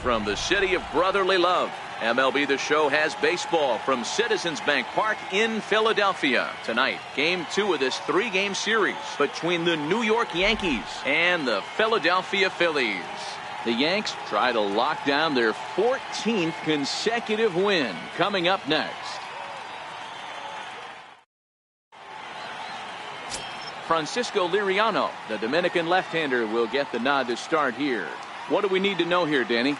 from the city of brotherly love. MLB The Show has baseball from Citizens Bank Park in Philadelphia. Tonight, Game 2 of this 3-game series between the New York Yankees and the Philadelphia Phillies. The Yanks try to lock down their 14th consecutive win. Coming up next. Francisco Liriano, the Dominican left-hander, will get the nod to start here. What do we need to know here, Danny?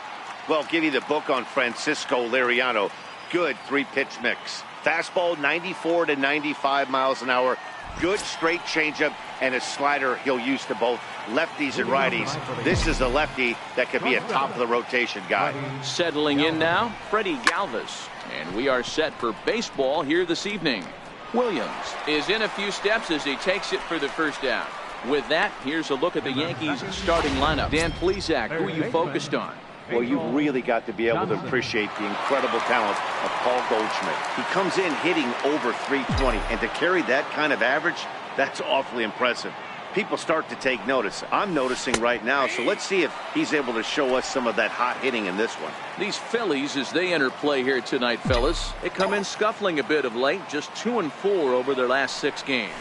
Well, give you the book on Francisco Liriano. Good 3-pitch mix. Fastball 94 to 95 miles an hour. Good straight changeup and a slider he'll use to both lefties and righties. This is a lefty that could be a top of the rotation guy. Settling in now, Freddie Galvis. And we are set for baseball here this evening. Williams is in a few steps as he takes it for the first down. With that, here's a look at the Yankees starting lineup. Dan Plesac, who are you focused on? Well, you've really got to be able to appreciate the incredible talent of Paul Goldschmidt. He comes in hitting over 320, and to carry that kind of average, that's awfully impressive. People start to take notice. I'm noticing right now, so let's see if he's able to show us some of that hot hitting in this one. These Phillies, as they enter play here tonight, fellas, they come in scuffling a bit of late, just 2-4 over their last 6 games.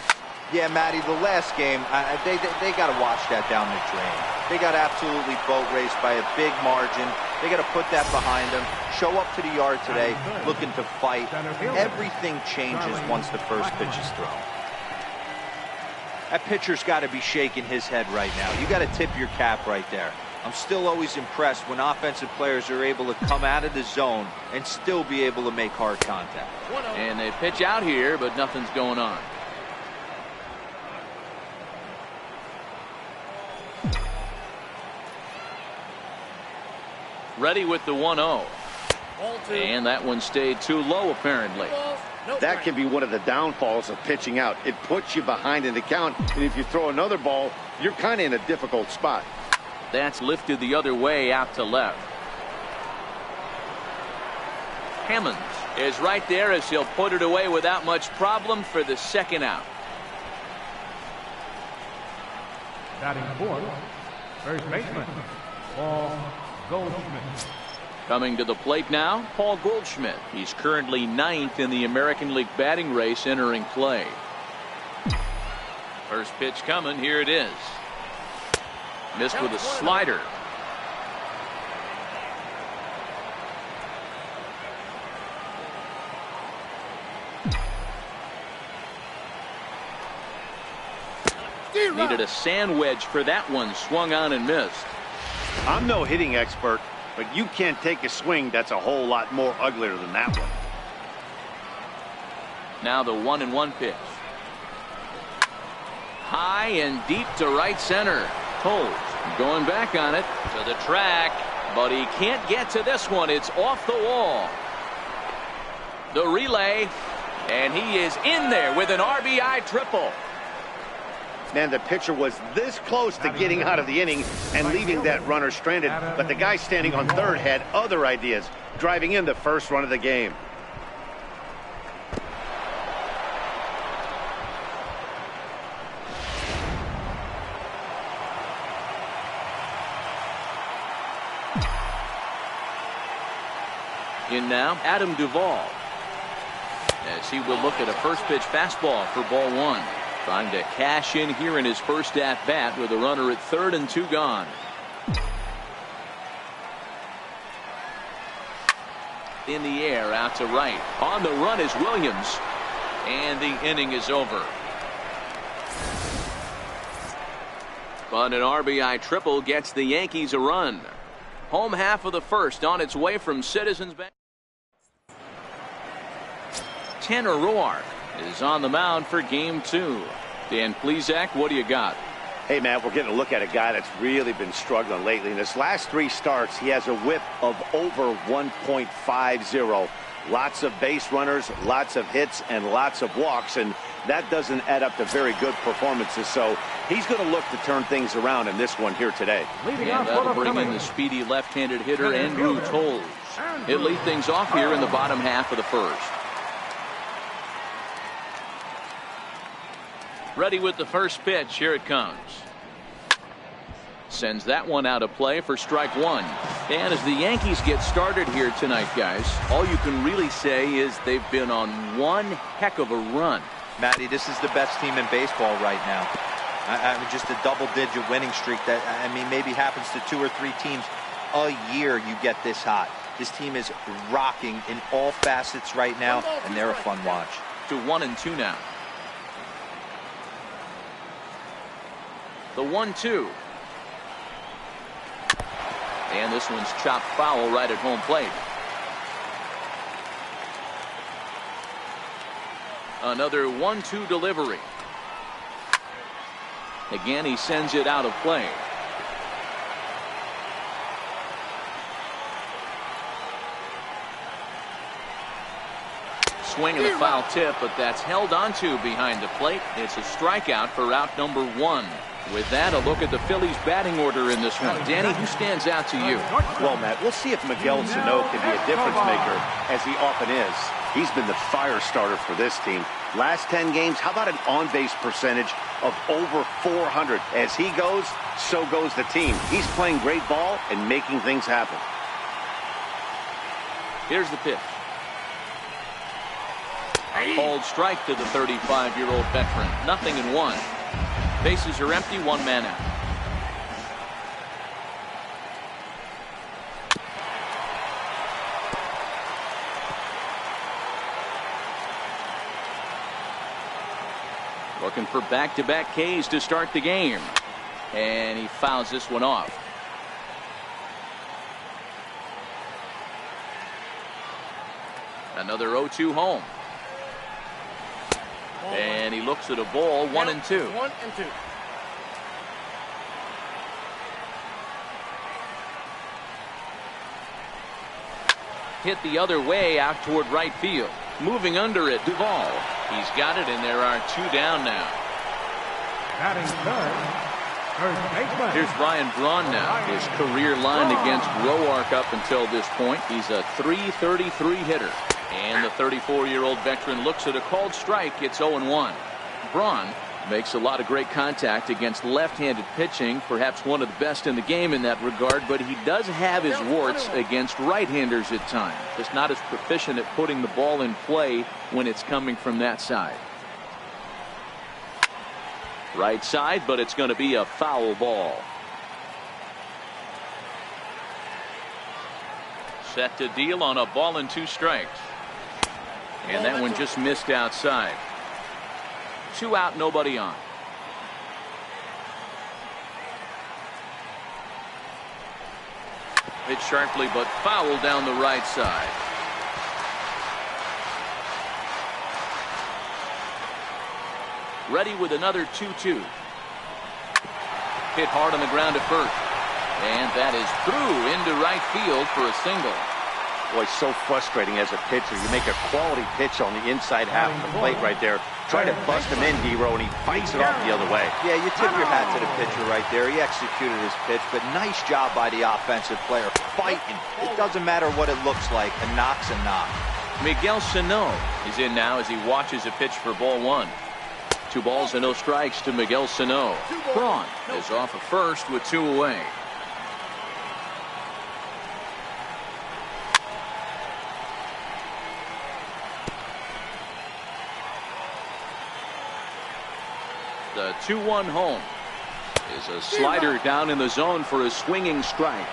Yeah, Matty, the last game, they got to wash that down the drain. They got absolutely boat raced by a big margin. They got to put that behind them. Show up to the yard today looking to fight. Everything changes once the first pitch is thrown. That pitcher's got to be shaking his head right now. You got to tip your cap right there. I'm still always impressed when offensive players are able to come out of the zone and still be able to make hard contact. And they pitch out here, but nothing's going on. Ready with the 1-0. And that one stayed too low, apparently. That can be one of the downfalls of pitching out. It puts you behind in the count, and if you throw another ball, you're kind of in a difficult spot. That's lifted the other way out to left. Hammonds is right there as he'll put it away without much problem for the second out. Batting fourth, first baseman, Paul Goldschmidt. Coming to the plate now, Paul Goldschmidt. He's currently 9th in the American League batting race entering play. First pitch coming. Here it is. Missed with a slider. Needed a sand wedge for that one. Swung on and missed. I'm no hitting expert, but you can't take a swing that's a whole lot more uglier than that one. Now the 1-1 pitch. High and deep to right center. Toles going back on it to the track, but he can't get to this one. It's off the wall. The relay, and he is in there with an RBI triple. Man, the pitcher was this close to getting out of the inning and leaving that runner stranded, but the guy standing on third had other ideas, driving in the first run of the game. In now, Adam Duvall, as he will look at a first pitch fastball for ball 1. Trying to cash in here in his first at-bat with a runner at third and 2 gone. In the air, out to right. On the run is Williams. And the inning is over. But an RBI triple gets the Yankees a run. Home half of the first on its way from Citizens Bank. Tanner Roark is on the mound for game 2. Dan Plesac, what do you got? Hey, man, we're getting a look at a guy that's really been struggling lately. In his last 3 starts, he has a whip of over 1.50. Lots of base runners, lots of hits, and lots of walks, and that doesn't add up to very good performances. So he's going to look to turn things around in this one here today. And that'll bring in the speedy left-handed hitter Andrew Toles. He'll lead things off here in the bottom half of the first. Ready with the first pitch. Here it comes. Sends that one out of play for strike 1. And as the Yankees get started here tonight, guys, all you can really say is they've been on one heck of a run. Matty, this is the best team in baseball right now. I mean, just a double-digit winning streak that, I mean, maybe happens to 2 or 3 teams a year you get this hot. This team is rocking in all facets right now, and they're a fun watch. To 1-2 now. The 1-2. And this one's chopped foul right at home plate. Another 1-2 delivery. Again, he sends it out of play. Swing and a foul tip, but that's held onto behind the plate. It's a strikeout for out number 1. With that, a look at the Phillies batting order in this one. Danny, who stands out to you? Well, Matt, we'll see if Miguel Sano can be a difference maker, as he often is. He's been the fire starter for this team. Last 10 games, how about an on-base percentage of over 400? As he goes, so goes the team. He's playing great ball and making things happen. Here's the pitch. A called strike to the 35-year-old veteran. 0-1. Bases are empty, 1 man out. Looking for back-to-back Ks to start the game. And he fouls this one off. Another 0-2 home. And he looks at a ball, 1-2. 1-2. Hit the other way out toward right field. Moving under it, Duvall. He's got it, and there are 2 down now. Batting third, first baseman. Here's Ryan Braun now. His career line against Roark up until this point. He's a .333 hitter. And the 34-year-old veteran looks at a called strike. It's 0-1. Braun makes a lot of great contact against left-handed pitching, perhaps one of the best in the game in that regard, but he does have his warts against right-handers at times. Just not as proficient at putting the ball in play when it's coming from that side. Right side, but it's going to be a foul ball. Set to deal on a ball and 2 strikes. And that one just missed outside. 2 out, nobody on. Hit sharply, but foul down the right side. Ready with another 2-2. Hit hard on the ground at first. And that is through into right field for a single. Boy, so frustrating as a pitcher. You make a quality pitch on the inside half of the plate right there. Try to bust him in, Hero, and he fights it off the other way. Yeah, you tip your hat to the pitcher right there. He executed his pitch, but nice job by the offensive player. Fighting. It doesn't matter what it looks like. A knock's a knock. Miguel Sano is in now as he watches a pitch for ball 1. 2 balls and no strikes to Miguel Sano. Braun is off at first with 2 away. The 2-1 home is a slider down in the zone for a swinging strike.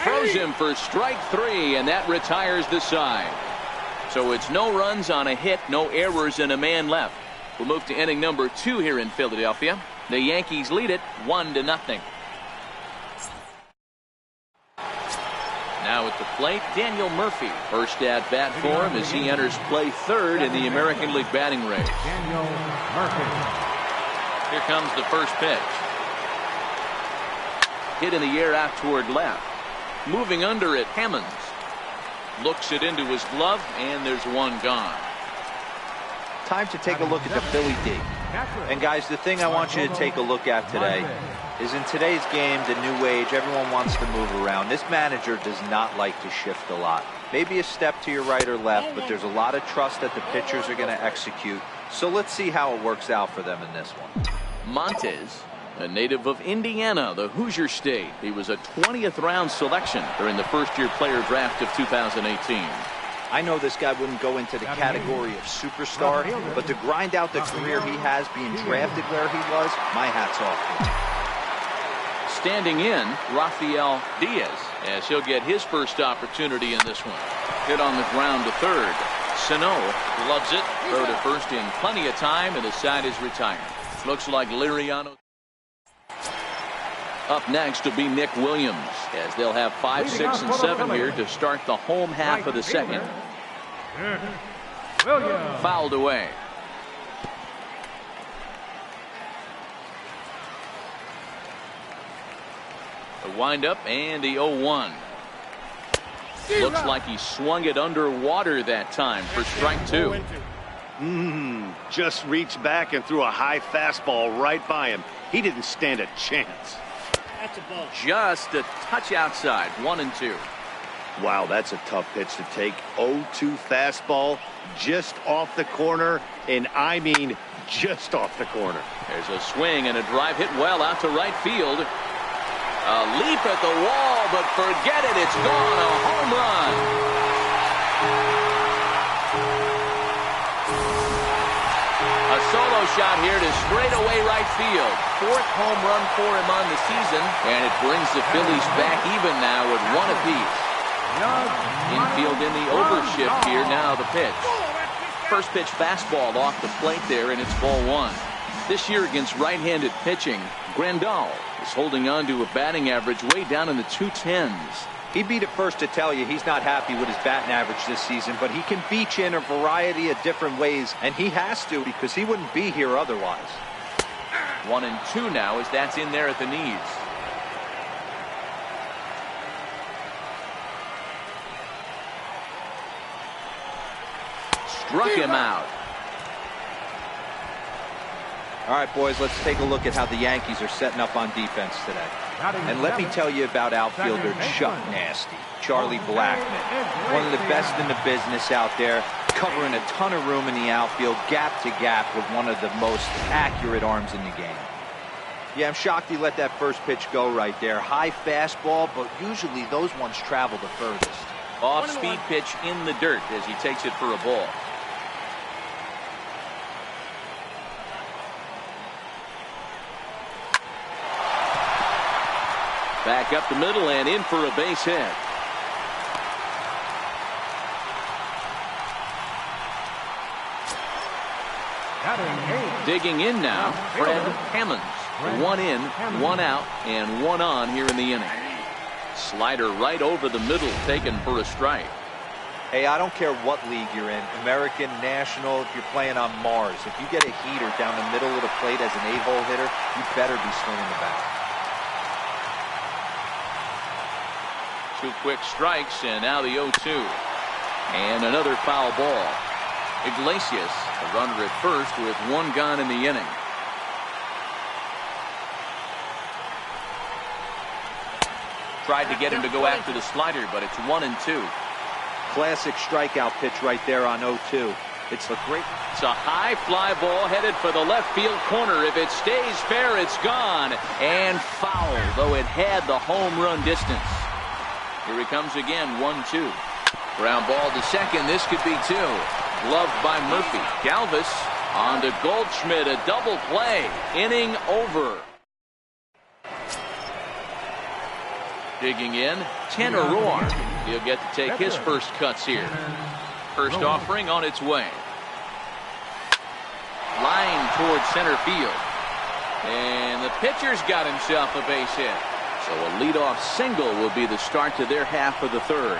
Throws him for strike 3, and that retires the side. So it's no runs on a hit, no errors, and a man left. We'll move to inning number 2 here in Philadelphia. The Yankees lead it 1-0. Now at the plate, Daniel Murphy. First at bat for him as he enters play 3rd in the American League batting race. Daniel Murphy. Here comes the first pitch. Hit in the air out toward left. Moving under it, Hammonds. Looks it into his glove, and there's 1 gone. Time to take a look at the Philly D. And guys, the thing I want you to take a look at today is in today's game, the new age, everyone wants to move around. This manager does not like to shift a lot. Maybe a step to your right or left, but there's a lot of trust that the pitchers are going to execute. So let's see how it works out for them in this one. Montez, a native of Indiana, the Hoosier State. He was a 20th round selection during the first-year player draft of 2018. I know this guy wouldn't go into the category of superstar, but to grind out the career he has being drafted where he was, my hat's off to him. Standing in, Rafael Diaz, as he'll get his first opportunity in this one. Hit on the ground to third. Sano loves it. Throw to first in plenty of time, and the side is retired. Looks like Liriano. Up next will be Nick Williams, as they'll have 5, 6, and 7 here to start the home half of the second. Fouled away. The windup and the 0-1. Looks like he swung it underwater that time for strike 2. Just reached back and threw a high fastball right by him. He didn't stand a chance. That's a ball. Just a touch outside. 1-2. Wow, that's a tough pitch to take. 0-2 fastball just off the corner, and I mean just off the corner. There's a swing and a drive hit well out to right field. A leap at the wall, but forget it. It's gone. A home run. A solo shot here to straightaway right field. 4th home run for him on the season, and it brings the Phillies back even now with 1 apiece. Infield in the overshift here. Now the pitch. First pitch fastball off the plate there, and it's ball 1. This year against right-handed pitching, Grandal is holding on to a batting average way down in the 210s. He'd be the first to tell you he's not happy with his batting average this season, but he can beat you in a variety of different ways, and he has to because he wouldn't be here otherwise. 1-2 now as that's in there at the knees. Struck him out. All right, boys, let's take a look at how the Yankees are setting up on defense today. And let me tell you about outfielder Chuck Nasty, Charlie Blackmon. One of the best in the business out there, covering a ton of room in the outfield, gap to gap with one of the most accurate arms in the game. Yeah, I'm shocked he let that first pitch go right there. High fastball, but usually those ones travel the furthest. Off-speed pitch in the dirt as he takes it for a ball. Back up the middle and in for a base hit. Digging in now, Fred Hammonds. 1 in, 1 out, and 1 on here in the inning. Slider right over the middle, taken for a strike. Hey, I don't care what league you're in, American, National, if you're playing on Mars. If you get a heater down the middle of the plate as an 8-hole hitter, you better be swinging the bat. 2 quick strikes, and now the 0-2. And another foul ball. Iglesias, a runner at first with 1 gone in the inning. Tried to get him to go after the slider, but it's 1-2. Classic strikeout pitch right there on 0-2. It's a high fly ball headed for the left field corner. If it stays fair, it's gone. And foul, though it had the home run distance. Here he comes again, 1-2. Ground ball to second. This could be 2. Gloved by Murphy. Galvis on to Goldschmidt. A double play. Inning over. Digging in, Tanner Roar. He'll get to take his first cuts here. First offering on its way. Line towards center field. And the pitcher's got himself a base hit. So a leadoff single will be the start to their half of the third.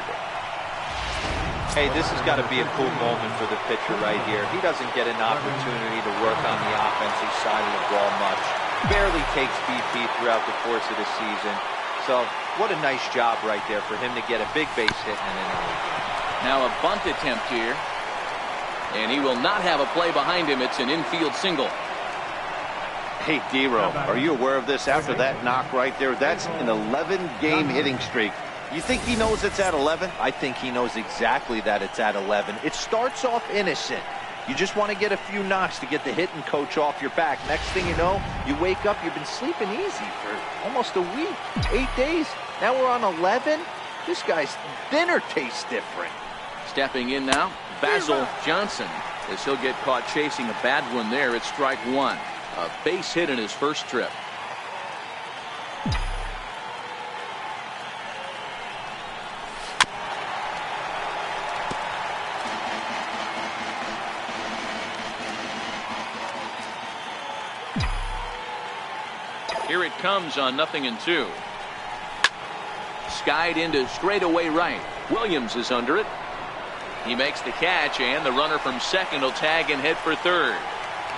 Hey, this has got to be a cool moment for the pitcher right here. He doesn't get an opportunity to work on the offensive side of the ball much. Barely takes BP throughout the course of the season. So what a nice job right there for him to get a big base hit in an inning. Now a bunt attempt here. And he will not have a play behind him. It's an infield single. Hey, D-Row, are you aware of this? After that knock right there, that's an 11-game hitting streak. You think he knows it's at 11? I think he knows exactly that it's at 11. It starts off innocent. You just want to get a few knocks to get the hitting coach off your back. Next thing you know, you wake up, you've been sleeping easy for almost a week, 8 days. Now we're on 11. This guy's dinner tastes different. Stepping in now, Basil Johnson, as he'll get caught chasing a bad one there. It's strike one. A base hit in his first trip. Here it comes on 0-2. Skied into straightaway right. Williams is under it. He makes the catch, and the runner from second will tag and head for third.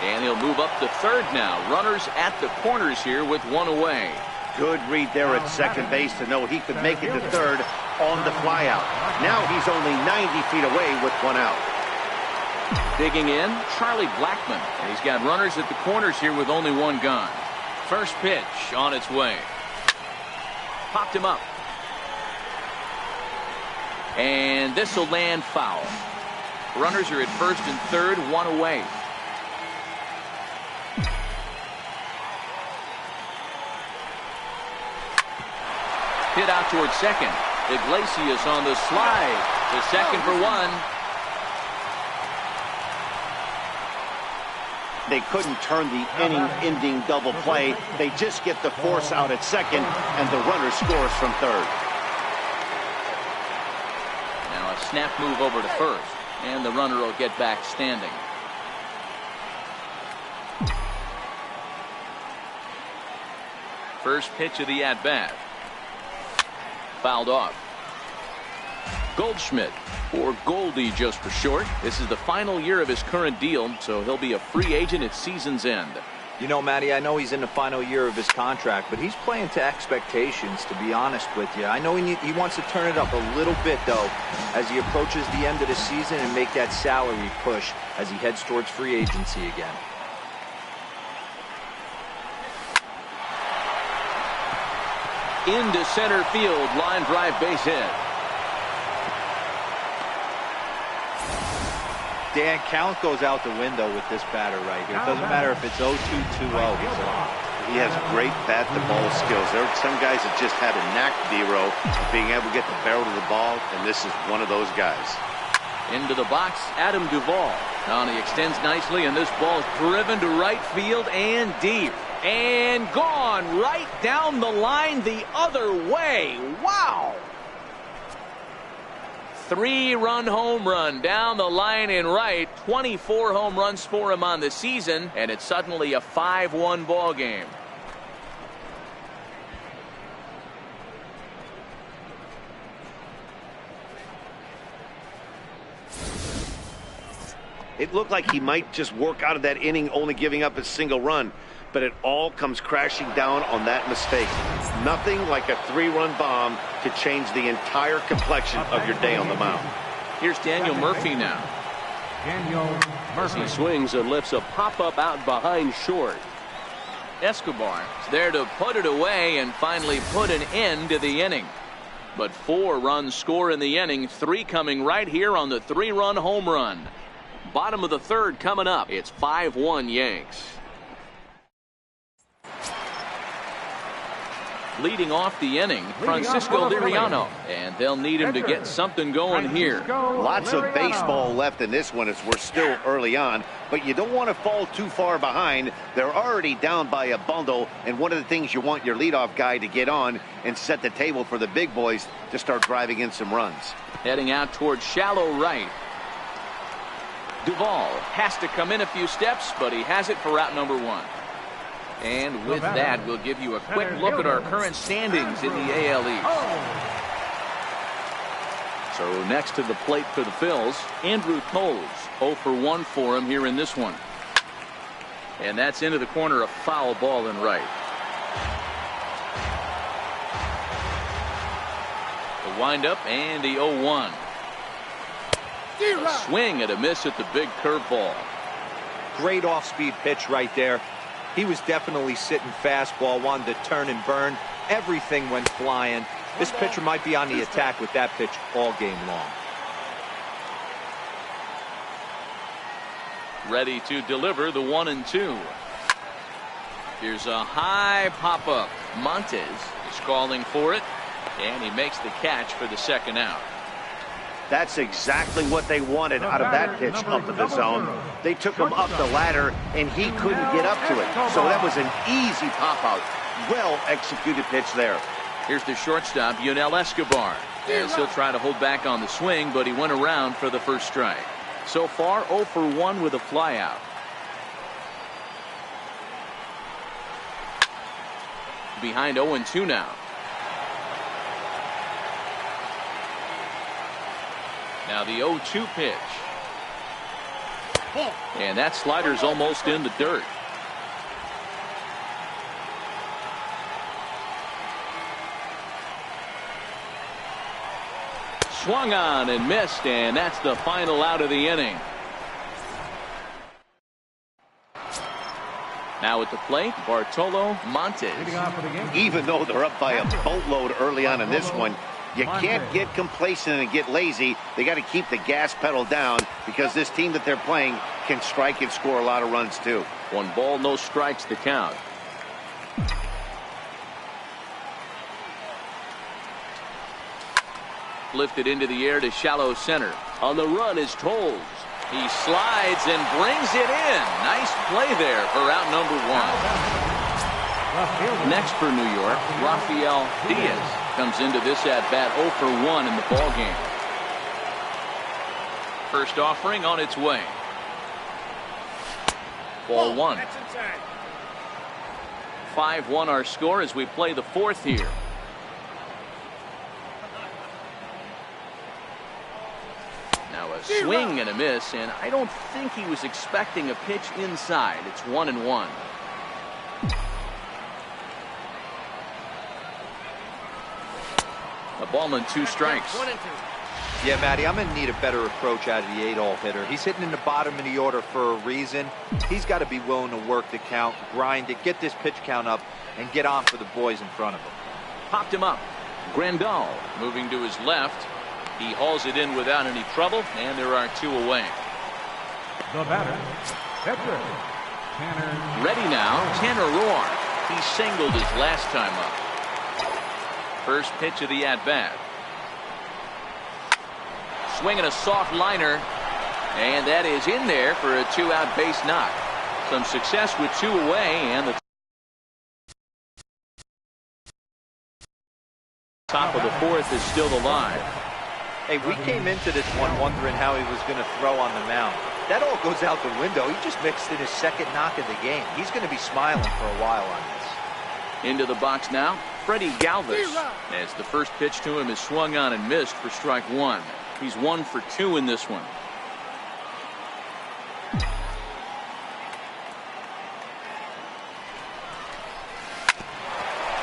And he'll move up to third now. Runners at the corners here with one away. Good read there at second base to know he could make it to third on the flyout. Now he's only 90 feet away with one out. Digging in, Charlie Blackmon. And he's got runners at the corners here with only one gone. First pitch on its way. Popped him up. And this will land foul. Runners are at first and third, one away. Hit out towards second. Iglesias on the slide. To second for one. They couldn't turn the inning-ending double play. They just get the force out at second, and the runner scores from third. Now a snap move over to first, and the runner will get back standing. First pitch of the at-bat. Fouled off. Goldschmidt, or Goldie just for short. This is the final year of his current deal, so he'll be a free agent at season's end. You know, Matty, I know he's in the final year of his contract, but he's playing to expectations, to be honest with you. I know he wants to turn it up a little bit, though, as he approaches the end of the season and make that salary push as he heads towards free agency again. Into center field, line drive base hit. Dan, count goes out the window with this batter right here. It doesn't matter if it's 0-2, 2-0. He's locked. He has great bat-to-ball skills. There are some guys that just had a knack, D-Row, of being able to get the barrel to the ball, and this is one of those guys. Into the box, Adam Duvall. Now he extends nicely, and this ball's driven to right field and deep. And gone right down the line the other way. Wow! 3-run home run down the line in right. 24 home runs for him on the season, and it's suddenly a 5-1 ball game. It looked like he might just work out of that inning, only giving up a single run, but it all comes crashing down on that mistake. Nothing like a 3-run bomb to change the entire complexion of your day on the mound. Here's Daniel Murphy now. Daniel Murphy. He swings and lifts a pop-up out behind short. Escobar is there to put it away and finally put an end to the inning. But 4 runs score in the inning, 3 coming right here on the 3-run home run. Bottom of the third coming up. It's 5-1 Yanks. Leading off the inning, Francisco Liriano, and they'll need him to get something going here. Lots of baseball left in this one as we're still early on, but you don't want to fall too far behind. They're already down by a bundle, and one of the things you want your leadoff guy to get on and set the table for the big boys to start driving in some runs. Heading out towards shallow right. Duvall has to come in a few steps, but he has it for route number 1. And with that, we'll give you a quick look at our current standings in the AL East. So next to the plate for the Phils, Andrew Toles. 0 for 1 for him here in this one. And that's into the corner, a foul ball in right. The windup and the 0-1. A swing and a miss at the big curveball. Great off-speed pitch right there. He was definitely sitting fastball, wanted to turn and burn. Everything went flying. This pitcher might be on the attack with that pitch all game long. Ready to deliver the 1-2. Here's a high pop-up. Montes is calling for it, and he makes the catch for the second out. That's exactly what they wanted out of that pitch up to the zone. They took him up the ladder, and he couldn't get up to it. So that was an easy pop-out. Well-executed pitch there. Here's the shortstop, Yunel Escobar, as he'll try to hold back on the swing, but he went around for the first strike. So far, 0 for 1 with a flyout. Behind 0-2 now. Now the 0-2 pitch. And that slider's almost in the dirt. Swung on and missed, and that's the final out of the inning. Now at the plate, Bartolo Montes. Even though they're up by a boatload early on in this one, you can't get complacent and get lazy. They got to keep the gas pedal down because this team that they're playing can strike and score a lot of runs too. 1 ball, no strikes to count. Lifted into the air to shallow center. On the run is Tolles. He slides and brings it in. Nice play there for out number 1. Next for New York, Rafael Diaz comes into this at-bat 0 for 1 in the ballgame. First offering on its way. Ball 1. 5-1 our score as we play the 4th here. Now a swing and a miss, and I don't think he was expecting a pitch inside. It's 1-1. A ball and 2 strikes. Yeah, Matty, I'm going to need a better approach out of the 8-hole hitter. He's hitting in the bottom of the order for a reason. He's got to be willing to work the count, grind it, get this pitch count up, and get on for the boys in front of him. Popped him up. Grandal moving to his left. He hauls it in without any trouble, and there are 2 away. The batter, Tanner. Ready now, Tanner Roar. He singled his last time up. First pitch of the at-bat. Swinging a soft liner, and that is in there for a 2-out base knock. Some success with 2 away, and the top of the 4th is still alive. Hey, we came into this one wondering how he was going to throw on the mound. That all goes out the window. He just mixed in his second knock of the game. He's going to be smiling for a while on this. Into the box now, Freddie Galvis. As the first pitch to him is swung on and missed for strike 1. He's 1 for 2 in this one.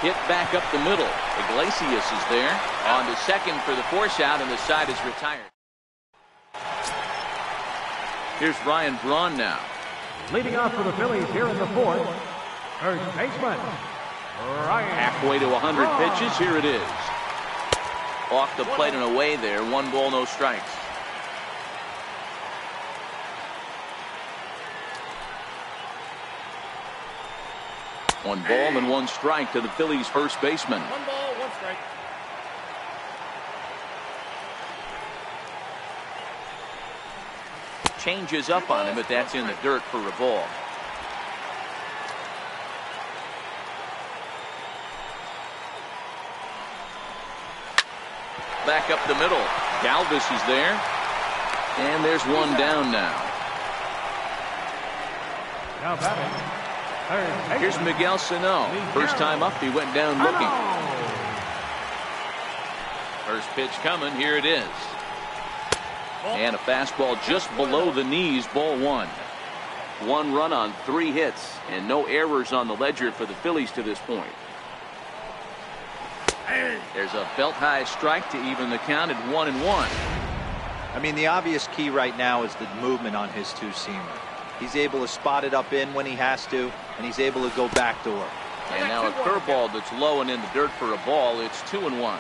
Hit back up the middle. Iglesias is there. On to second for the force out, and the side is retired. Here's Ryan Braun now. Leading off for the Phillies here in the 4th, first baseman, Ryan. Halfway to 100 pitches. Here it is. Off the plate and away there. 1 ball, no strikes. One ball and 1 strike to the Phillies' first baseman. 1 ball, 1 strike. Changes up on him, but that's in the dirt for a ball. Back up the middle. Galvis is there. And there's 1 down now. Now batting, third baseman. Here's Miguel Sano. First time up, he went down looking. First pitch coming. Here it is. And a fastball just below the knees, ball 1. 1 run on 3 hits, and no errors on the ledger for the Phillies to this point. There's a belt-high strike to even the count at 1-1. I mean, the obvious key right now is the movement on his 2-seamer. He's able to spot it up in when he has to, and he's able to go backdoor. And now a curveball that's low and in the dirt for a ball. It's 2-1.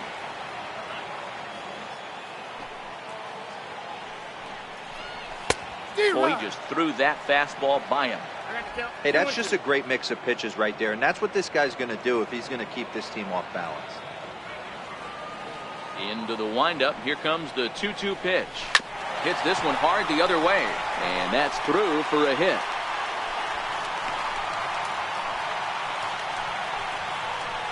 Boy, he just threw that fastball by him. Hey, that's just a great mix of pitches right there, and that's what this guy's going to do if he's going to keep this team off balance. Into the windup. Here comes the 2-2 pitch. Hits this one hard the other way, and that's through for a hit.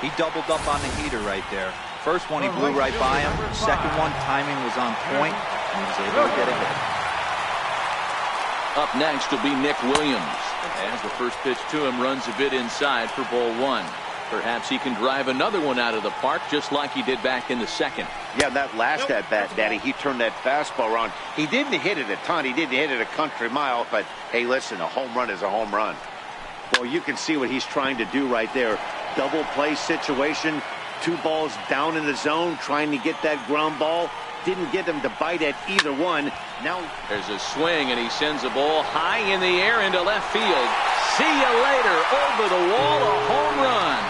He doubled up on the heater right there. First one he blew right by him. Second one, timing was on point, and he was able to get a hit. Up next will be Nick Williams. As the first pitch to him runs a bit inside for ball one. Perhaps he can drive another one out of the park just like he did back in the second. Yeah, that last at-bat, Daddy, he turned that fastball around. He didn't hit it a ton. He didn't hit it a country mile. But, hey, listen, a home run is a home run. Well, you can see what he's trying to do right there. Double play situation. 2 balls down in the zone, trying to get that ground ball. Didn't get him to bite at either one. Now there's a swing, and he sends a ball high in the air into left field. See you later. Over the wall, a home run.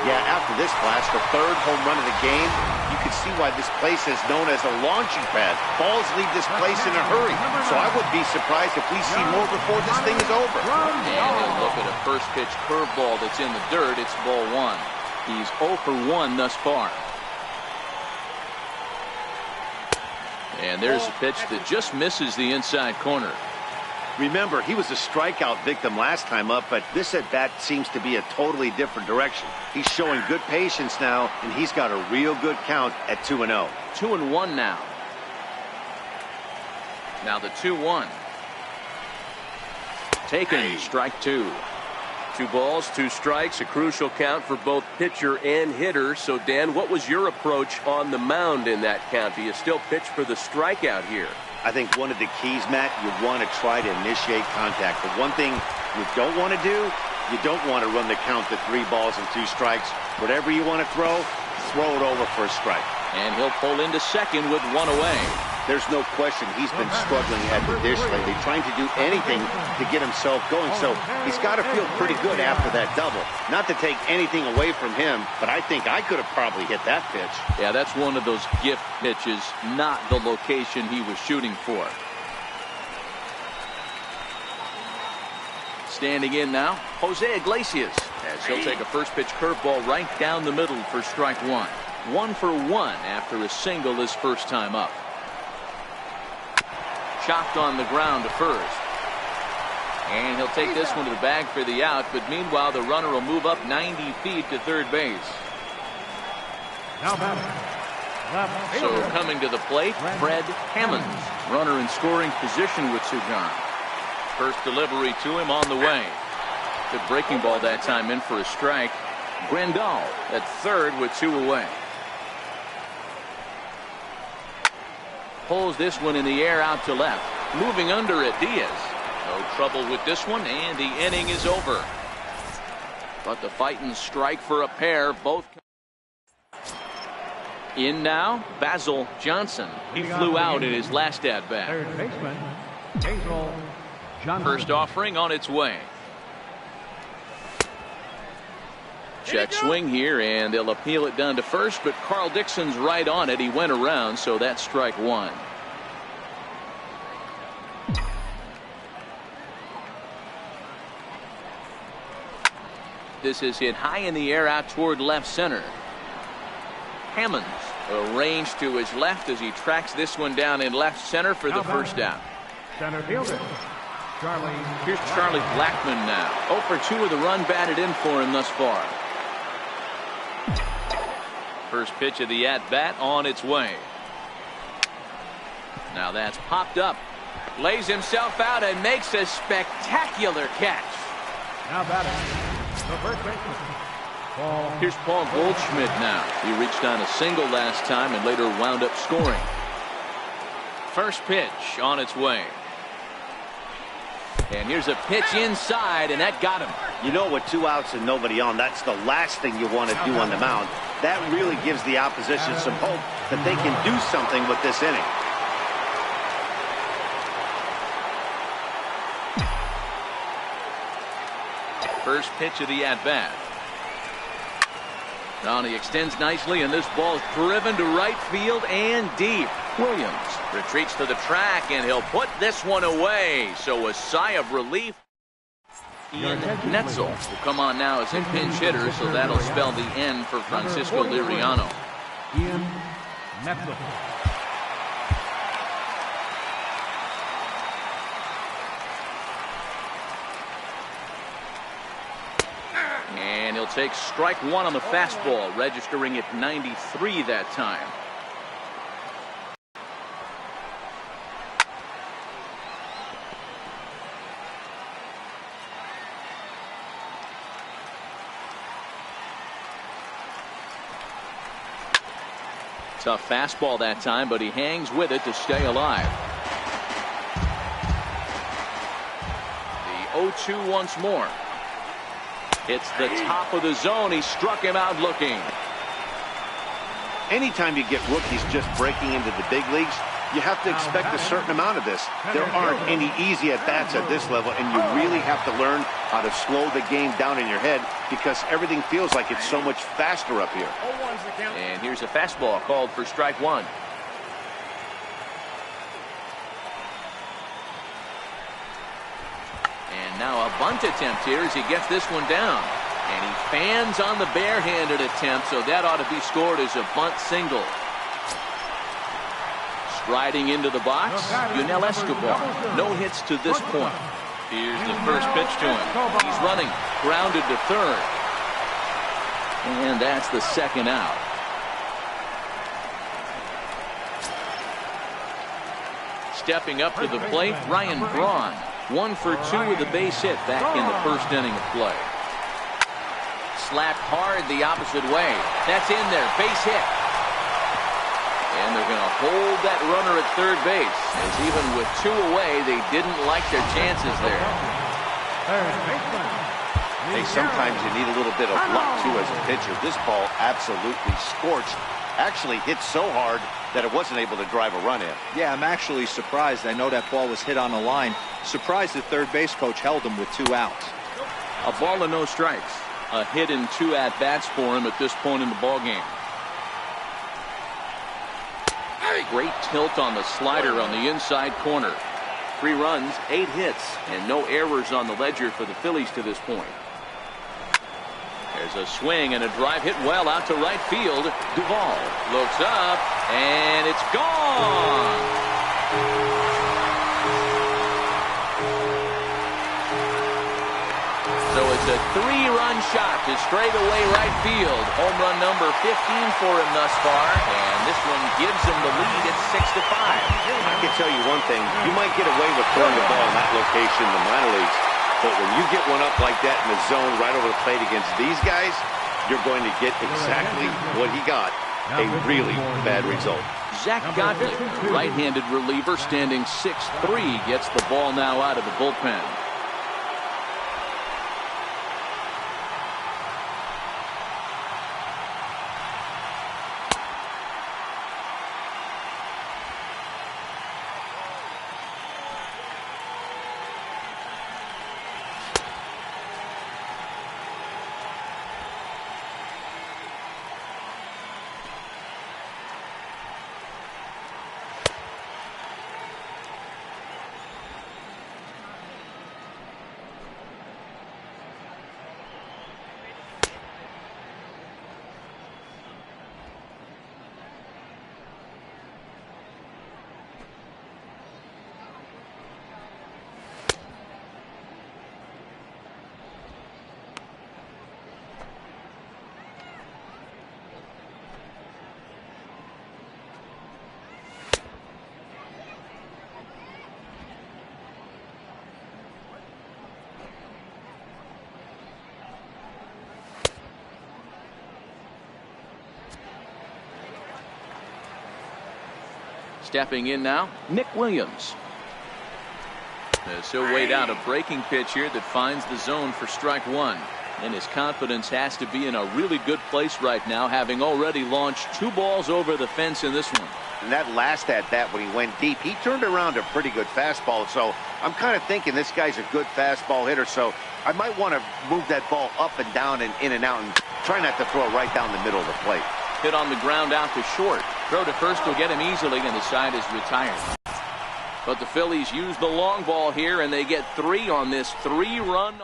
Yeah, after this blast, the 3rd home run of the game, you can see why this place is known as a launching pad. Balls leave this place in a hurry. So I would be surprised if we see more before this thing is over. And he'll look at a first pitch curveball that's in the dirt. It's ball one. He's 0 for 1 thus far. And there's a pitch that just misses the inside corner. Remember, he was a strikeout victim last time up, but this at-bat seems to be a totally different direction. He's showing good patience now, and he's got a real good count at 2-0. 2-1 now. Now the 2-1. Taken, strike 2. 2 balls, 2 strikes, a crucial count for both pitcher and hitter. So, Dan, what was your approach on the mound in that count? Do you still pitch for the strikeout here? I think one of the keys, Matt, you want to try to initiate contact. But one thing you don't want to do, you don't want to run the count to 3 balls and 2 strikes. Whatever you want to throw it over for a strike. And he'll pull into second with 1 away. There's no question he's been struggling at the dish lately, trying to do anything to get himself going. So he's got to feel pretty good after that double. Not to take anything away from him, but I think I could have probably hit that pitch. Yeah, that's one of those gift pitches, not the location he was shooting for. Standing in now, Jose Iglesias, as he'll take a first pitch curveball right down the middle for strike 1. 1 for 1 after a single his first time up. Chopped on the ground to first. And he'll take this one to the bag for the out, but meanwhile the runner will move up 90 feet to third base. Now So coming to the plate, Fred Hammonds, runner in scoring position with 2 gone. First delivery to him on the way. Good breaking ball that time in for a strike. Grandal at third with 2 away. Pulls this one in the air out to left. Moving under it, Diaz. No trouble with this one, and the inning is over. But the fighting strike for a pair. Both in now, Basil Johnson. He flew out in his last at-bat. Third baseman, Basil Johnson. First offering on its way. Check swing here, and they'll appeal it down to first, but Carl Dixon's right on it. He went around, so that's strike 1. This is hit high in the air out toward left center. Hammonds arranged to his left as he tracks this one down in left center for the first out. Center fielder, Charlie. Here's Charlie Blackmon now. 0 for 2 with a run batted in for him thus far. First pitch of the at-bat on its way. Now that's popped up. Lays himself out and makes a spectacular catch. Now batting, the first baseman, Paul. Here's Paul Goldschmidt now. He reached on a single last time and later wound up scoring. First pitch on its way. And here's a pitch inside, and that got him. You know, with 2 outs and nobody on, that's the last thing you want to do on the mound. That really gives the opposition some hope that they can do something with this inning. First pitch of the at-bat. Now he extends nicely, and this ball is driven to right field and deep. Williams retreats to the track, and he'll put this one away. So a sigh of relief. Ian Netzel will come on now as a pinch hitter, so that'll spell the end for Francisco Liriano. Ian Netzel. And he'll take strike one on the fastball, registering at 93 that time. Tough fastball that time, but he hangs with it to stay alive. The 0-2 once more. It's the top of the zone. He struck him out looking. Anytime you get rookies just breaking into the big leagues, you have to expect a certain amount of this. There aren't any easy at-bats at this level, and you really have to learn how to slow the game down in your head because everything feels like it's so much faster up here. And here's a fastball called for strike one. And now a bunt attempt here as he gets this one down. And he fans on the barehanded attempt, so that ought to be scored as a bunt single. Striding into the box, Yunel Escobar. No hits to this point. Here's the first pitch to him. He's running, grounded to third. And that's the second out. Stepping up to the plate, Ryan Braun. 1 for 2 with a base hit back in the first inning of play. Slapped hard the opposite way. That's in there. Base hit. And they're going to hold that runner at third base, as even with 2 away, they didn't like their chances there. Hey, sometimes you need a little bit of luck, too, as a pitcher. This ball absolutely scorched. Actually hit so hard that it wasn't able to drive a run in. Yeah, I'm actually surprised. I know that ball was hit on the line. Surprised the third base coach held him with 2 outs. A ball and no strikes. A hit and 2 at-bats for him at this point in the ballgame. Great tilt on the slider on the inside corner. 3 runs, 8 hits, and no errors on the ledger for the Phillies to this point. There's a swing and a drive hit well out to right field. Duvall looks up, and it's gone. So it's a 3-run shot to straightaway right field. Home run number 15 for him thus far, and this one gives him the lead at 6-5. I can tell you one thing. You might get away with throwing the ball in that location in the minor leagues, but when you get one up like that in the zone right over the plate against these guys, you're going to get exactly what he got, a really bad result. Zach Godley, right-handed reliever, standing 6'3", gets the ball now out of the bullpen. Stepping in now, Nick Williams. As he'll wait out a breaking pitch here that finds the zone for strike one. And his confidence has to be in a really good place right now, having already launched 2 balls over the fence in this one. And that last at-bat when he went deep, he turned around a pretty good fastball. So I'm kind of thinking this guy's a good fastball hitter. So I might want to move that ball up and down and in and out and Try not to throw it right down the middle of the plate. Hit on the ground out to short. Throw to first will get him easily, and the side is retired. But the Phillies use the long ball here, and they get 3 on this 3-run.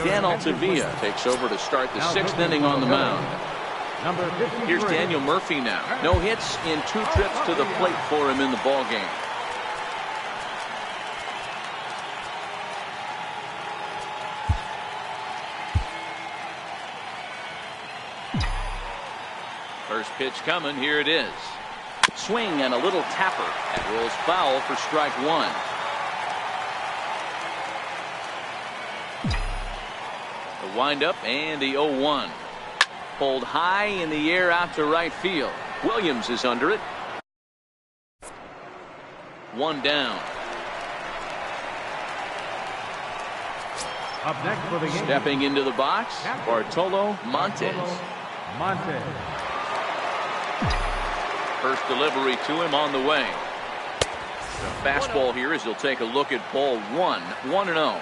Dan Altavilla takes over to start the 6th inning on the mound. Here's Daniel Murphy now. No hits in 2 trips to the plate for him in the ball game. First pitch coming. Here it is. Swing and a little tapper. That rolls foul for strike 1. The windup and the 0-1. Pulled high in the air out to right field. Williams is under it. 1 down. Up next for the Yankees. Stepping into the box, Bartolo Montes. First delivery to him on the way. The fastball here as he'll take a look at ball 1. 1-0.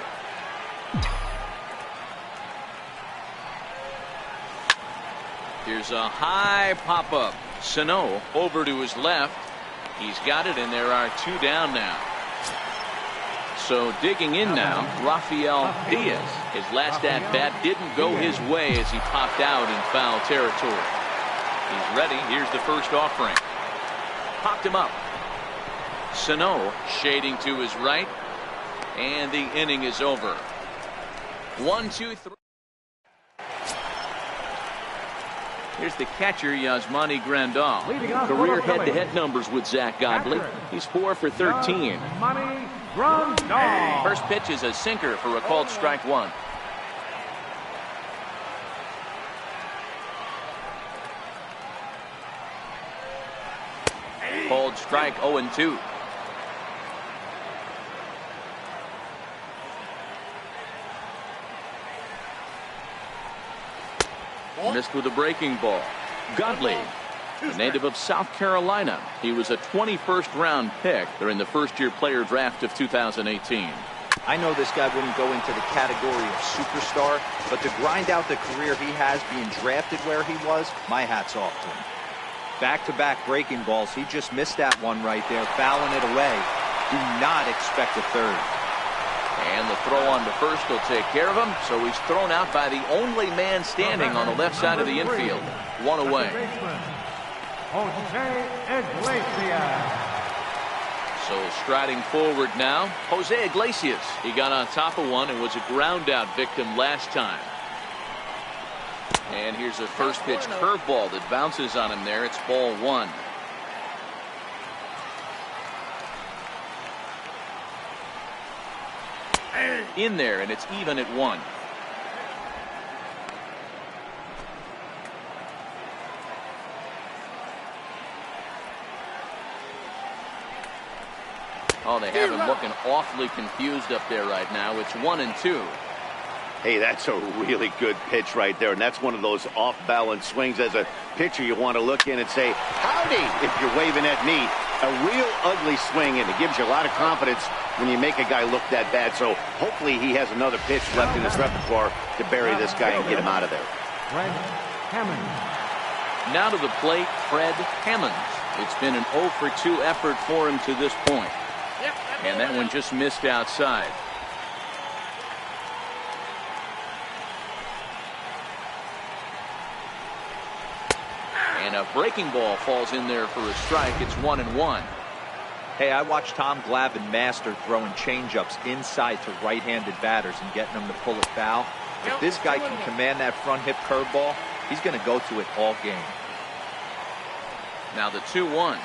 Here's a high pop-up. Sano over to his left. He's got it, and there are 2 down now. So digging in now, Rafael Diaz. His last at-bat didn't go his way as he popped out in foul territory. He's ready. Here's the first offering. Popped him up. Sano shading to his right. And the inning is over. 1, 2, 3. Here's the catcher, Yasmani Grandal. Career head-to-head numbers with Zach Godley. He's 4 for 13. First pitch is a sinker for a called strike 1. Called strike 0-2. Missed with a breaking ball. Godley, a native of South Carolina. He was a 21st round pick during the first-year player draft of 2018. I know this guy wouldn't go into the category of superstar, but to grind out the career he has being drafted where he was, my hat's off to him. Back-to-back breaking balls. He just missed that one right there, fouling it away. Do not expect a third. And the throw on to first will take care of him, so he's thrown out by the only man standing on the left side of the infield. 1 away. So striding forward now, Jose Iglesias. He got on top of one and was a ground out victim last time. And here's a first pitch curveball that bounces on him there. It's ball 1. In there, and it's even at 1. Oh, they have him looking awfully confused up there right now. It's 1-2. Hey, that's a really good pitch right there, and that's one of those off-balance swings. As a pitcher, you want to look in and say, howdy, if you're waving at me. A real ugly swing, and it gives you a lot of confidence when you make a guy look that bad. So hopefully he has another pitch left in his repertoire to bury this guy and get him out of there. Fred Hammond. Now to the plate, Fred Hammond. It's been an 0 for 2 effort for him to this point. And that one just missed outside. And a breaking ball falls in there for a strike. It's 1-1. Hey, I watched Tom Glavine master throwing changeups inside to right-handed batters and getting them to pull it foul. If this guy can command that front hip curveball, he's going to go to it all game. Now the 2-1.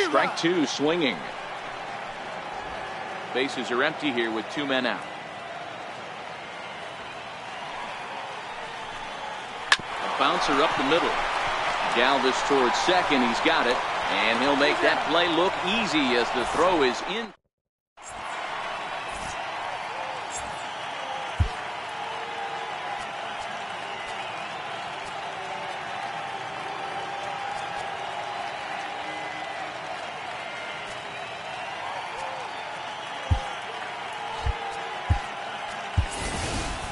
Strike 2 swinging. Bases are empty here with 2 men out. A bouncer up the middle. Galvis towards second. He's got it. And he'll make that play look easy as the throw is in.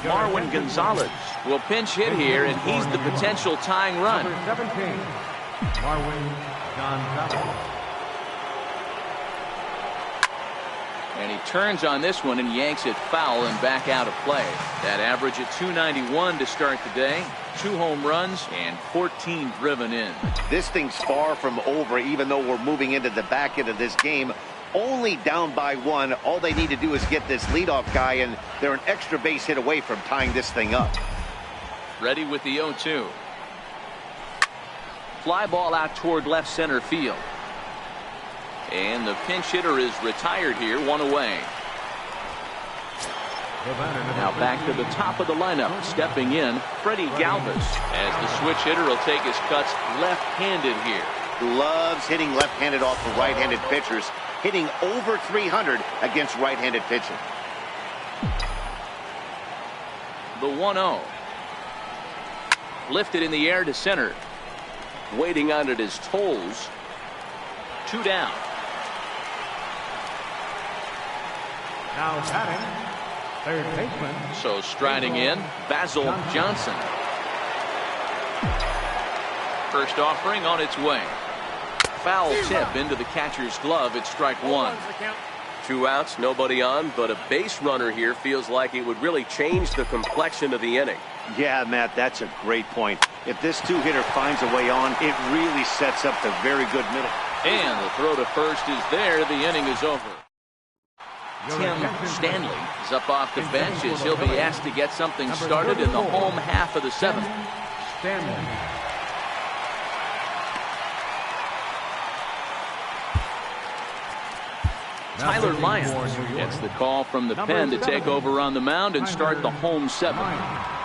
Marwin Gonzalez will pinch hit here, and he's the potential tying run. Number 17, Marwin Gonzalez. And he turns on this one and yanks it foul and back out of play. That average at 291 to start the day. 2 home runs and 14 driven in. This thing's far from over, even though we're moving into the back end of this game. Only down by 1. All they need to do is get this leadoff guy, and they're an extra base hit away from tying this thing up. Ready with the 0-2. Fly ball out toward left center field. And the pinch hitter is retired here, 1 away. Now back to the top of the lineup. Stepping in, Freddie Galvis, as the switch hitter will take his cuts left-handed here. Loves hitting left-handed off of right-handed pitchers. Hitting over 300 against right-handed pitching. The 1-0. Lifted in the air to center. Waiting on it is Tolles. 2 down. Now batting, third baseman. So striding in, Basil Johnson. First offering on its way. Foul tip into the catcher's glove at strike 1. 2 outs, nobody on, but a base runner here feels like it would really change the complexion of the inning. Yeah, Matt, that's a great point. If this 2-hitter finds a way on, it really sets up the very good middle. And the throw to first is there. The inning is over. Tim Stanley is up off the bench as he'll be asked to get something started in the home half of the 7th. Stanley. Tyler Lyons gets the call from the pen to take over on the mound and start the home 7th.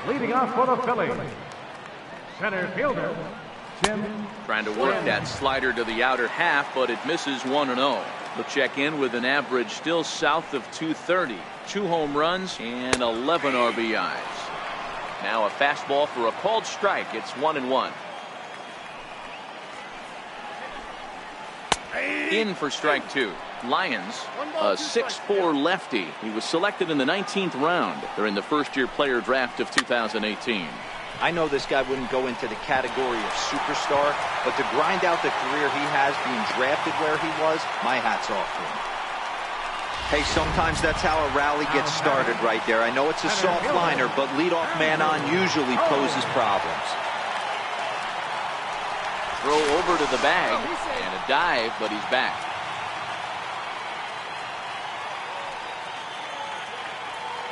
Leading off for the Phillies, center fielder, Tim. Trying to work that slider to the outer half, but it misses 1-0. He'll check in with an average still south of 230. 2 home runs and 11 RBIs. Now a fastball for a called strike. It's 1-1. In for strike 2. Lyons, a 6'4" lefty. He was selected in the 19th round during the first-year player draft of 2018. I know this guy wouldn't go into the category of superstar, but to grind out the career he has being drafted where he was, my hat's off to him. Hey, sometimes that's how a rally gets started right there. I know it's a soft liner, but leadoff man on usually poses problems. Throw over to the bag and a dive, but he's back.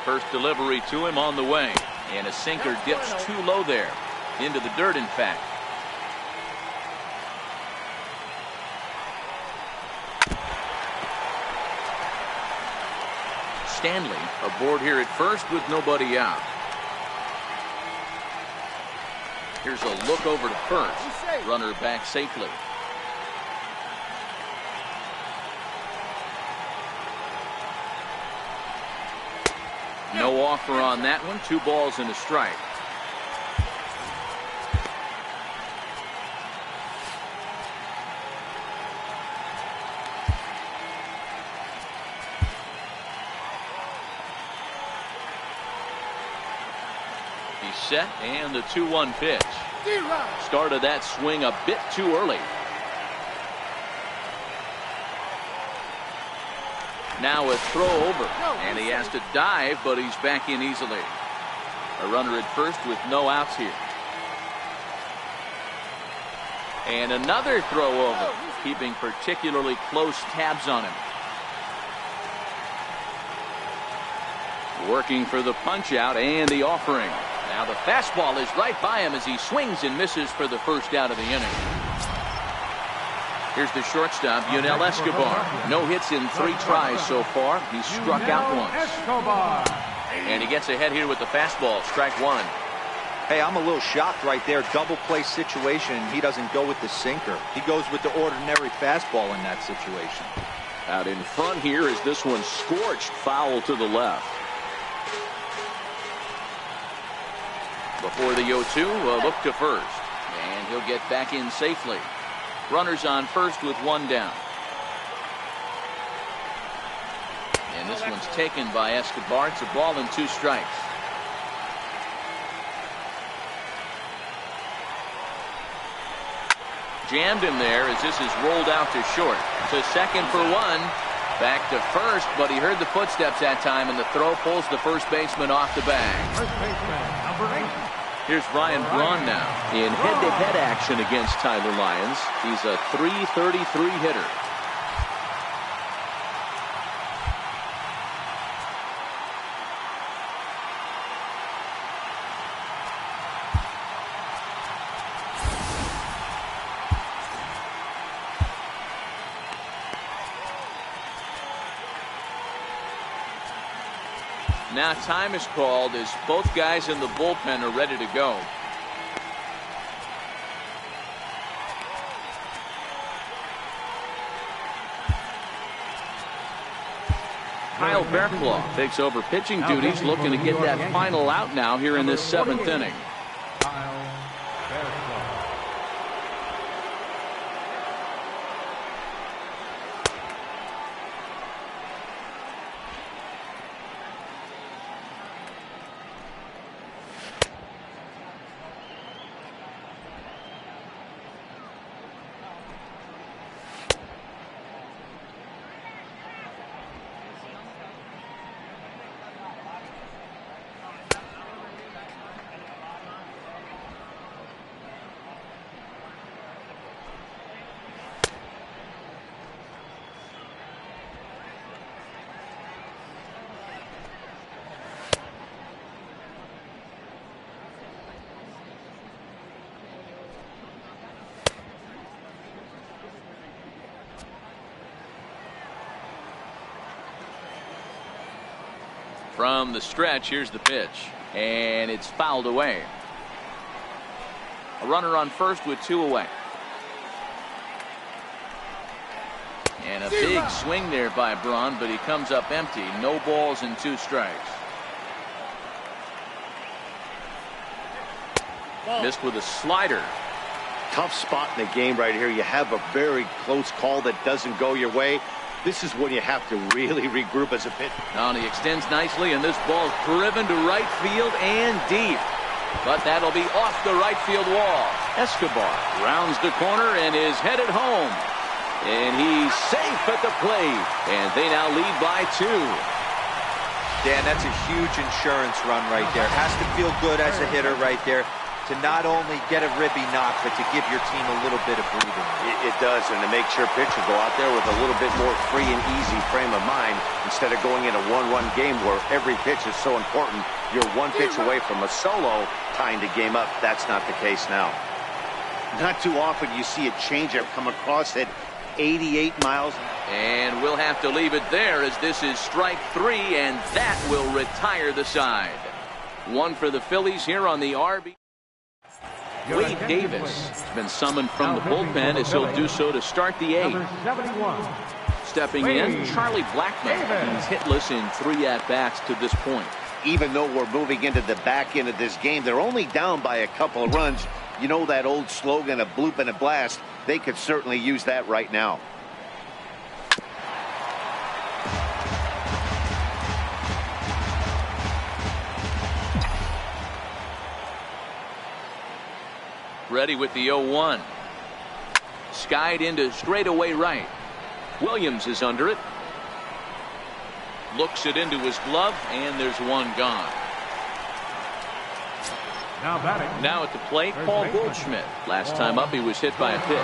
First delivery to him on the way, and a sinker dips too low there, into the dirt in fact. Stanley aboard here at first with nobody out. Here's a look over to first. Runner back safely. No offer on that one. 2 balls and a strike. He's set, and the 2-1 pitch. Started that swing a bit too early. Now a throw over, and he has to dive, but he's back in easily. A runner at first with no outs here. And another throw over, keeping particularly close tabs on him. Working for the punch out and the offering. Now the fastball is right by him as he swings and misses for the first out of the inning. Here's the shortstop, Yunel Escobar. No hits in 3 tries so far. He's struck out once. And he gets ahead here with the fastball, strike 1. Hey, I'm a little shocked right there. Double play situation, and he doesn't go with the sinker. He goes with the ordinary fastball in that situation. Out in front here is this one scorched foul to the left. Before the 0-2, a look to first. And he'll get back in safely. Runners on first with 1 down. And this one's taken by Escobar. It's a ball and 2 strikes. Jammed him there as this is rolled out to short. To second for 1. Back to first, but he heard the footsteps that time, and the throw pulls the first baseman off the bag. First baseman, number 8. Here's Ryan Braun now in head-to-head action against Tyler Lyons. He's a .333 hitter. Now time is called as both guys in the bullpen are ready to go. Kyle Bearclaw takes over pitching duties, looking to get that final out now here in this 7th inning. From the stretch, here's the pitch, and it's fouled away. A runner on first with 2 away. And a big swing there by Braun, but he comes up empty. No balls and 2 strikes. Missed with a slider. Tough spot in the game right here. You have a very close call that doesn't go your way. This is when you have to really regroup as a pitcher. Now he extends nicely, and this ball's driven to right field and deep. But that'll be off the right field wall. Escobar rounds the corner and is headed home. And he's safe at the plate. And they now lead by 2. Dan, that's a huge insurance run right there. Has to feel good as a hitter right there to not only get a ribby knock, but to give your team a little bit of breathing. It does, and to make sure pitchers go out there with a little bit more free and easy frame of mind instead of going in a one-run game where every pitch is so important. You're 1 pitch away from a solo tying the game up. That's not the case now. Not too often you see a changeup come across at 88 miles. And we'll have to leave it there as this is strike 3, and that will retire the side. 1 for the Phillies here on the RB. Wade Davis has been summoned from the bullpen as he'll do so to start the 8th. Stepping in, Charlie Blackmon. He's hitless in 3 at-bats to this point. Even though we're moving into the back end of this game, they're only down by a couple of runs. You know that old slogan, a bloop and a blast. They could certainly use that right now. Ready with the 0-1. Skied into straightaway right. Williams is under it. Looks it into his glove, and there's one gone. Now batting. Now at the plate, Paul Goldschmidt. Last time up, he was hit by a pitch.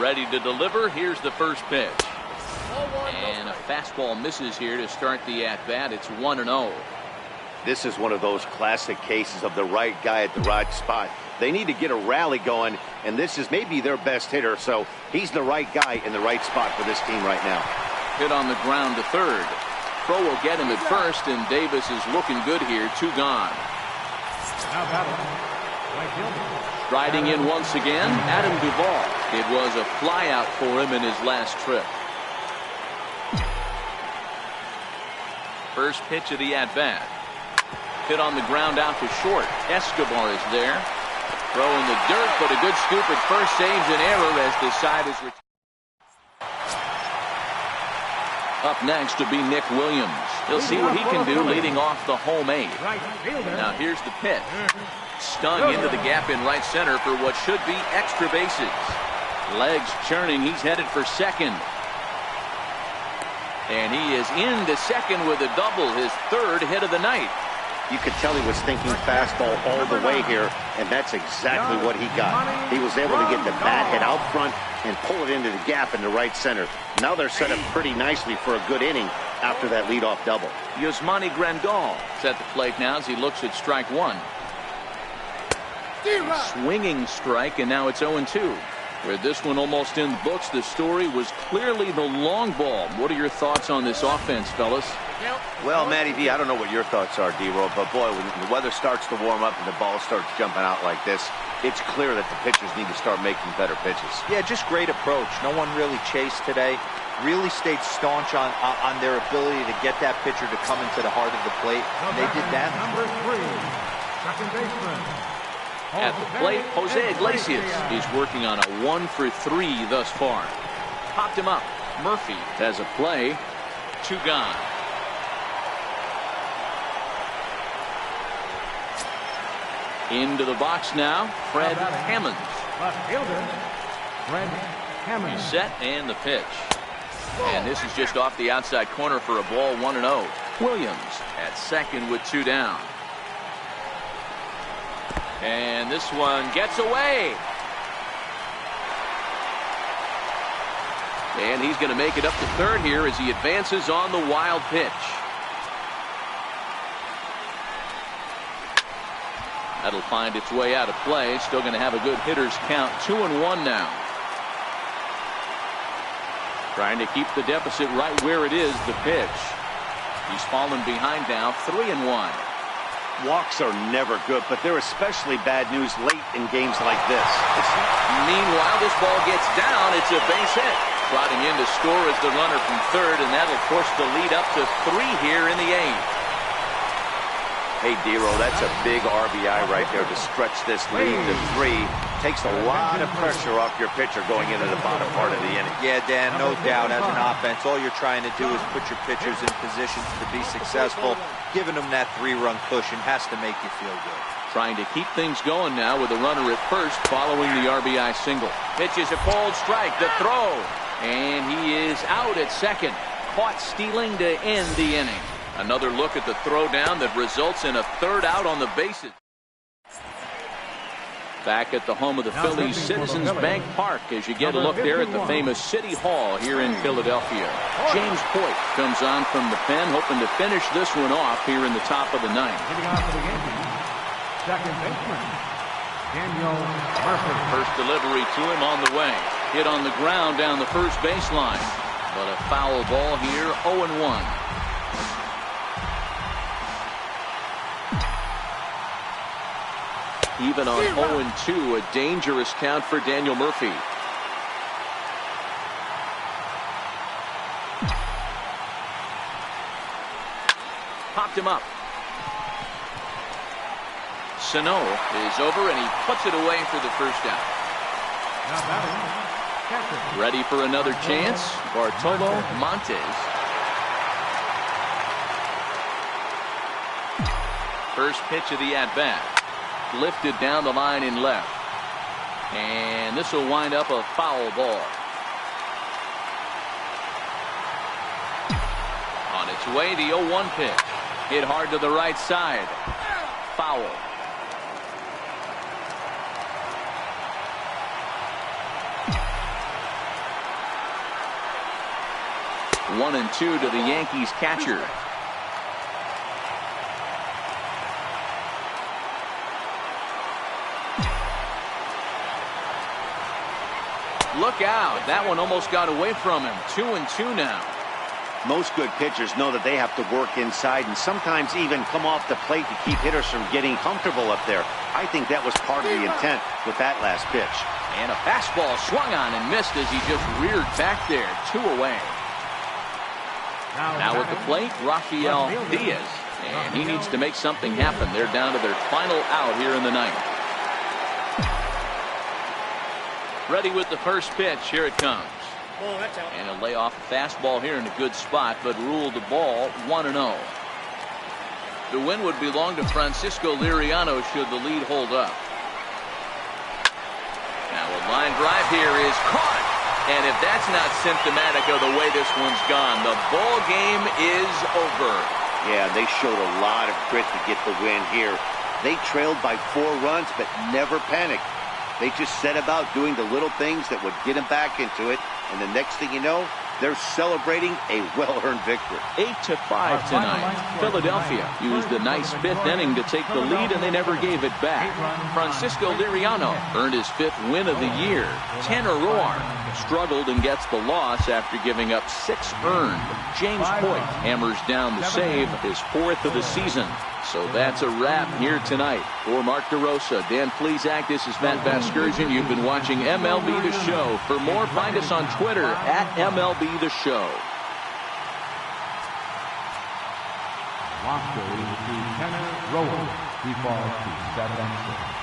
Ready to deliver. Here's the first pitch. And a fastball misses here to start the at-bat. It's 1-0. This is one of those classic cases of the right guy at the right spot. They need to get a rally going, and this is maybe their best hitter, so he's the right guy in the right spot for this team right now. Hit on the ground to third. Throw will get him at first, and Davis is looking good here. 2 gone. Now batting. Right fielder. Riding in once again, Adam Duvall. It was a flyout for him in his last trip. First pitch of the at-bat. Hit on the ground out to short. Escobar is there. Throw in the dirt, but a good scoop at first saves an error as the side is returned. Up next to be Nick Williams. He'll see what he can do leading off the home 8. Now here's the pitch. Stung into the gap in right center for what should be extra bases. Legs churning. He's headed for second. And he is into second with a double, his 3rd hit of the night. You could tell he was thinking fastball all the way here, and that's exactly what he got. He was able to get the bat hit out front and pull it into the gap in the right center. Now they're set up pretty nicely for a good inning after that leadoff double. Yasmani Grandal is at the plate now as he looks at strike 1. Swinging strike, and now it's 0-2. With this one almost in the books, the story was clearly the long ball. What are your thoughts on this offense, fellas? Well, Matty V, I don't know what your thoughts are, D-Roll, but boy, when the weather starts to warm up and the ball starts jumping out like this, it's clear that the pitchers need to start making better pitches. Yeah, just great approach. No one really chased today. Really stayed staunch on their ability to get that pitcher to come into the heart of the plate. And they did that. Number 3, second baseman. At the plate, Jose Iglesias. He's working on a 1-for-3 thus far. Popped him up. Murphy has a play. 2 gone. Into the box now, Fred Hammonds. Left fielder, Fred Hammonds. He's set, and the pitch. And this is just off the outside corner for a ball, 1-0. Williams at second with 2 down. And this one gets away. And he's going to make it up to third here as he advances on the wild pitch. That'll find its way out of play. Still going to have a good hitter's count. 2-1 now. Trying to keep the deficit right where it is, the pitch. He's fallen behind now, 3-1. Walks are never good, but they're especially bad news late in games like this. Meanwhile, this ball gets down. It's a base hit. Trotting in to score is the runner from third, and that'll force the lead up to 3 here in the 8th. Hey, Dero, that's a big RBI right there to stretch this lead to 3. Takes a lot of pressure off your pitcher going into the bottom part of the inning. Yeah, Dan, no doubt. As an offense, all you're trying to do is put your pitchers in positions to be successful. Giving them that 3-run cushion has to make you feel good. Trying to keep things going now with a runner at first following the RBI single. Pitches a cold strike, the throw. And he is out at second. Caught stealing to end the inning. Another look at the throw down that results in a 3rd out on the bases. Back at the home of the Phillies, Citizens Bank Park, as you get a look there at the famous City Hall here in Philadelphia. James Hoyt comes on from the pen, hoping to finish this one off here in the top of the 9th. Hitting off for the Yankees, second baseman, Daniel Murphy. First delivery to him on the way. Hit on the ground down the first baseline. But a foul ball here, 0-1. Even on 0-2, a dangerous count for Daniel Murphy. Popped him up. Sano is over, and he puts it away for the first out. Now batting, Ready for another chance, Bartolo Montes. First pitch of the at-bat. Lifted down the line in left. And this will wind up a foul ball. On its way, the 0-1 pitch. Hit hard to the right side. Foul. 1-2 to the Yankees catcher. Look out. That one almost got away from him. 2-2 now. Most good pitchers know that they have to work inside and sometimes even come off the plate to keep hitters from getting comfortable up there. I think that was part of the intent with that last pitch. And a fastball swung on and missed as he just reared back there. 2 away. Now at the plate, Rafael Diaz. And he needs to make something happen. They're down to their final out here in the ninth. Ready with the first pitch. Here it comes. And he'll lay off a fastball here in a good spot, but ruled the ball 1-0. The win would belong to Francisco Liriano should the lead hold up. Now a line drive here is caught. And if that's not symptomatic of the way this one's gone, the ball game is over. Yeah, they showed a lot of grit to get the win here. They trailed by 4 runs, but never panicked. They just set about doing the little things that would get them back into it. And the next thing you know, they're celebrating a well-earned victory. 8-5 tonight. Philadelphia used a nice 5th inning to take the lead, and they never gave it back. Francisco Liriano earned his 5th win of the year. Tanner Roark struggled and gets the loss after giving up 6 earned. James Hoyt hammers down the save, his 4th of the season. So that's a wrap here tonight. For Mark DeRosa, Dan Plesac, this is Matt Vasgersian. You've been watching MLB The Show. For more, find us on Twitter at MLB The Show. Walk to Tanner Roark. He falls to 7-6.